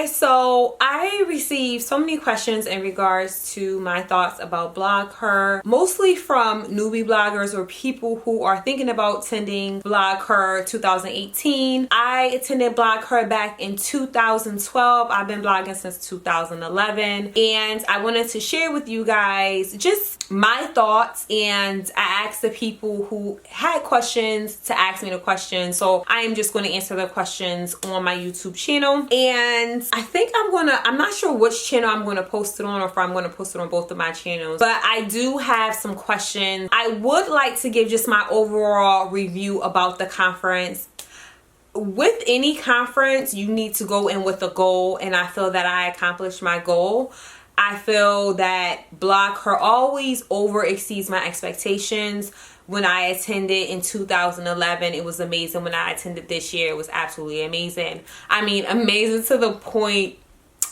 Okay, so I received so many questions in regards to my thoughts about Blogher, mostly from newbie bloggers or people who are thinking about attending Blogher 2018. I attended Blogher back in 2012. I've been blogging since 2011, and I wanted to share with you guys just my thoughts, and I asked the people who had questions to ask me the questions, so I am just going to answer the questions on my YouTube channel. And I think I'm not sure which channel I'm going to post it on, or if I'm going to post it on both of my channels, but I do have some questions. I would like to give just my overall review about the conference. With any conference, you need to go in with a goal, and I feel that I accomplished my goal. I feel that Blogher always over exceeds my expectations. When I attended in 2011, it was amazing. When I attended this year, it was absolutely amazing. I mean, amazing to the point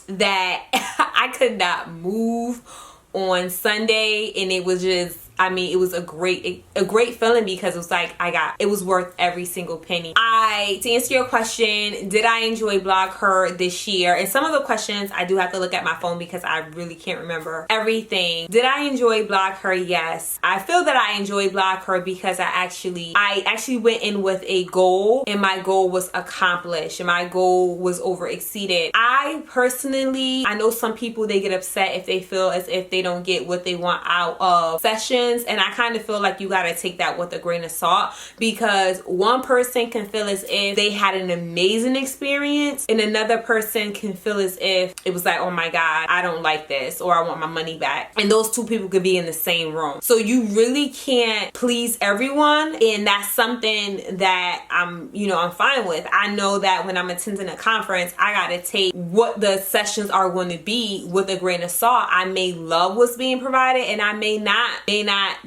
that I could not move on Sunday, and it was just, I mean, it was a great feeling, because it was like it was worth every single penny. To answer your question, did I enjoy Blogher this year? And some of the questions I do have to look at my phone because I really can't remember everything. Did I enjoy Blogher? Yes. I feel that I enjoyed Blogher because I actually went in with a goal, and my goal was accomplished, and my goal was over exceeded. I personally, I know some people, they get upset if they feel as if they don't get what they want out of sessions, and I kind of feel like you got to take that with a grain of salt, because one person can feel as if they had an amazing experience, and another person can feel as if it was like, oh my God, I don't like this, or I want my money back. And those two people could be in the same room. So you really can't please everyone, and that's something that I'm fine with. I know that when I'm attending a conference, I got to take what the sessions are going to be with a grain of salt. I may love what's being provided, and I may not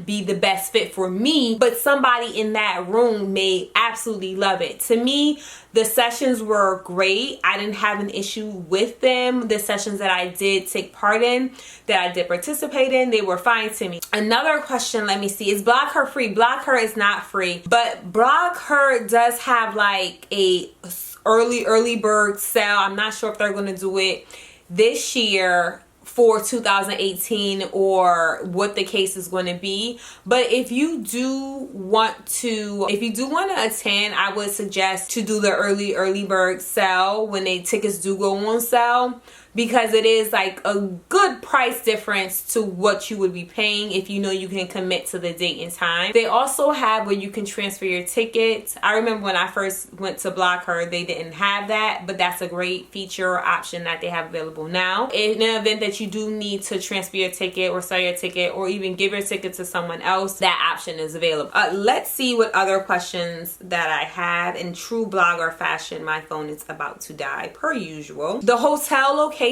be the best fit for me, but somebody in that room may absolutely love it. To me, the sessions were great. I didn't have an issue with them. The sessions that I did take part in, that I did participate in, they were fine to me. Another question, let me see, is Blogher free? Blogher is not free, but Blogher does have like a early bird sale. I'm not sure if they're going to do it this year for 2018 or what the case is going to be. But if you do want to attend, I would suggest to do the early bird sale when the tickets do go on sale, because it is like a good price difference to what you would be paying if you know you can commit to the date and time. They also have where you can transfer your tickets. I remember when I first went to Blogher, they didn't have that, but that's a great feature or option that they have available now. In an event that you do need to transfer your ticket or sell your ticket or even give your ticket to someone else, that option is available. Let's see what other questions that I have. In true blogger fashion, my phone is about to die per usual. The hotel location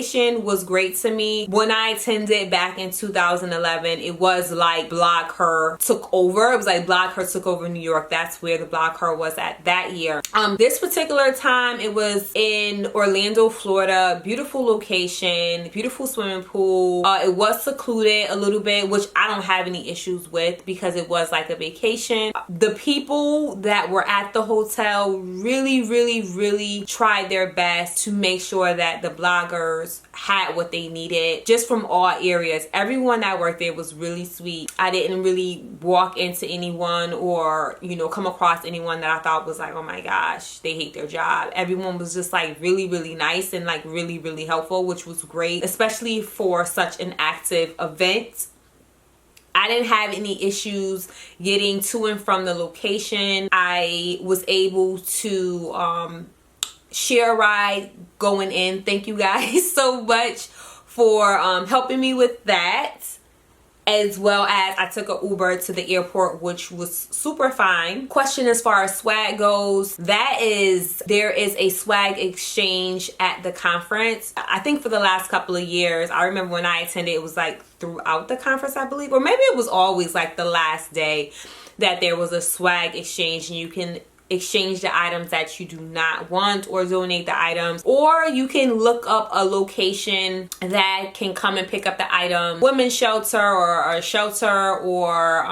was great to me. When I attended back in 2011, it was like Blogher took over. It was like Blogher took over New York. That's where the Blogher was at that year. This particular time, it was in Orlando, Florida. Beautiful location, beautiful swimming pool. It was secluded a little bit, which I don't have any issues with because it was like a vacation. The people that were at the hotel really tried their best to make sure that the bloggers had what they needed, just from all areas. Everyone that worked there was really sweet. I didn't really walk into anyone or come across anyone that I thought was like, oh my gosh, they hate their job. Everyone was just like really nice and like really helpful, which was great, especially for such an active event. I didn't have any issues getting to and from the location. I was able to share a ride going in. Thank you guys so much for helping me with that, as well as I took an Uber to the airport, which was super fine. Question as far as swag goes, there is a swag exchange at the conference. I think for the last couple of years, I remember when I attended, it was like throughout the conference, I believe, or maybe it was always like the last day that there was a swag exchange, and you can exchange the items that you do not want or donate the items, or you can look up a location that can come and pick up the item, women's shelter or a shelter or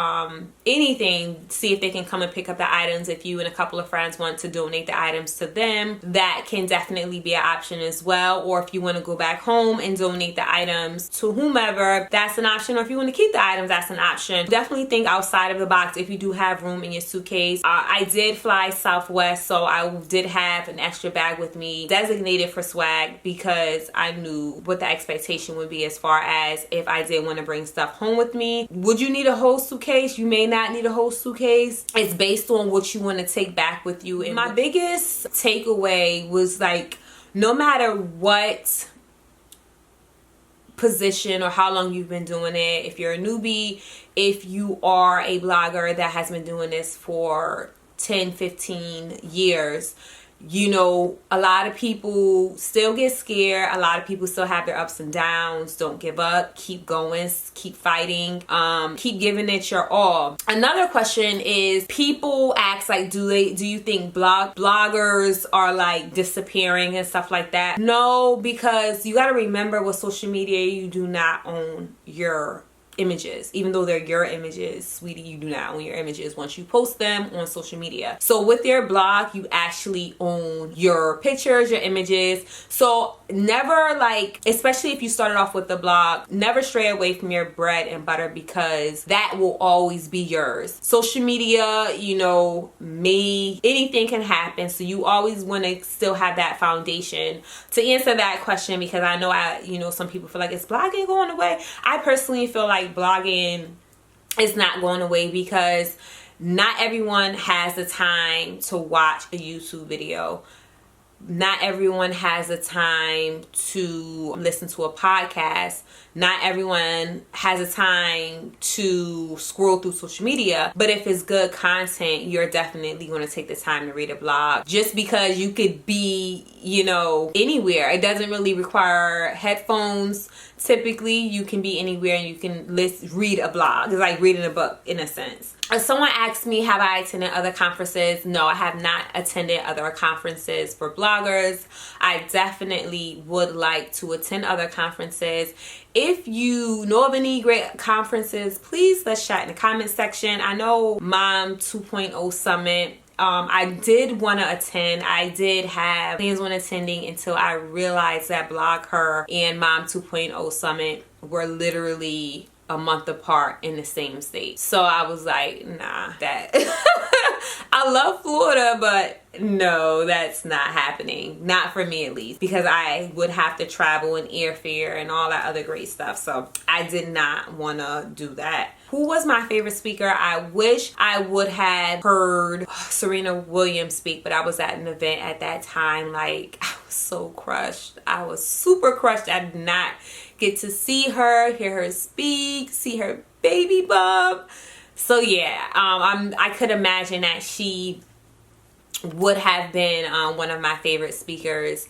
anything, see if they can come and pick up the items. If you and a couple of friends want to donate the items to them, that can definitely be an option as well. Or if you want to go back home and donate the items to whomever, that's an option. Or if you want to keep the items, that's an option. Definitely think outside of the box if you do have room in your suitcase. I did fly Southwest, so I did have an extra bag with me designated for swag because I knew what the expectation would be as far as if I did want to bring stuff home with me. Would you need a whole suitcase? You may not need a whole suitcase. It's based on what you want to take back with you. And my biggest takeaway was like, no matter what position or how long you've been doing it, if you're a newbie, if you are a blogger that has been doing this for 10, 15 years, you know, a lot of people still get scared. A lot of people still have their ups and downs. Don't give up. Keep going. Keep fighting. Keep giving it your all. Another question is, people ask like, do you think bloggers are like disappearing and stuff like that? No, because you got to remember with social media, you do not own your images. Even though they're your images, sweetie, you do not own your images once you post them on social media. So with your blog, you actually own your pictures, your images. So never, like, especially if you started off with the blog, never stray away from your bread and butter, because that will always be yours. Social media, you know, anything can happen. So you always want to still have that foundation to answer that question, because I know some people feel like, is blogging going away? I personally feel like blogging is not going away, because not everyone has the time to watch a YouTube video. Not everyone has the time to listen to a podcast. Not everyone has the time to scroll through social media. But if it's good content, you're definitely going to take the time to read a blog. Just because you could be, anywhere. It doesn't really require headphones. Typically, you can be anywhere and you can read a blog. It's like reading a book in a sense. If someone asks me, have I attended other conferences? No, I have not attended other conferences for bloggers. I definitely would like to attend other conferences. If you know of any great conferences, please let's chat in the comment section. I know Mom 2.0 Summit, I did want to attend. I did have plans on attending until I realized that Blogher and Mom 2.0 Summit were literally a month apart in the same state. So I was like, nah, that I love Florida, but no, that's not happening. Not for me, at least, because I would have to travel and airfare and all that other great stuff. So I did not want to do that. Who was my favorite speaker? I wish I would have heard Serena Williams speak, but I was at an event at that time. Like, I was so crushed. I was super crushed. I did not get to see her, hear her speak, see her baby bump. So yeah, I could imagine that she would have been one of my favorite speakers.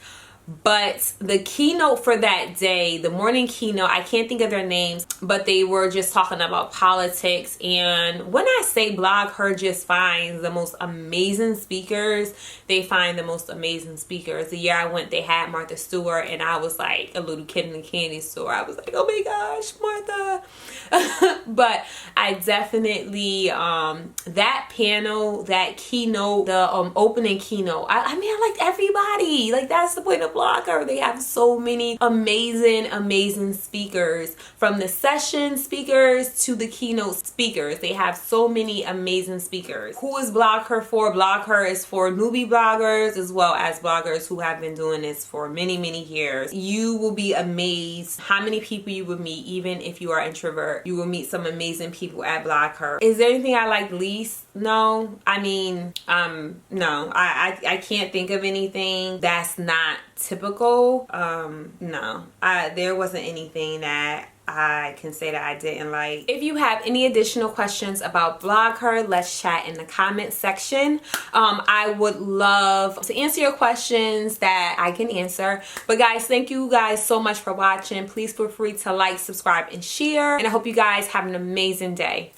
But the keynote for that day, the morning keynote, I can't think of their names, but they were just talking about politics. And when I say Blogher just finds the most amazing speakers, they find the most amazing speakers. The year I went, they had Martha Stewart, and I was like a little kid in the candy store. I was like, oh my gosh, Martha. But I definitely, that panel, that keynote, the opening keynote, I mean, I liked everybody. Like, that's the point of Blogger. They have so many amazing speakers, from the session speakers to the keynote speakers. They have so many amazing speakers. Who is Blogger for? Blogger is for newbie bloggers as well as bloggers who have been doing this for many years. You will be amazed how many people you will meet. Even if you are an introvert, you will meet some amazing people at Blogger. Is there anything I like least? No. I mean, no. I can't think of anything that's not typical. No. There wasn't anything that I can say that I didn't like. If you have any additional questions about Blogher, let's chat in the comment section. I would love to answer your questions that I can answer. But guys, thank you guys so much for watching. Please feel free to like, subscribe, and share. And I hope you guys have an amazing day.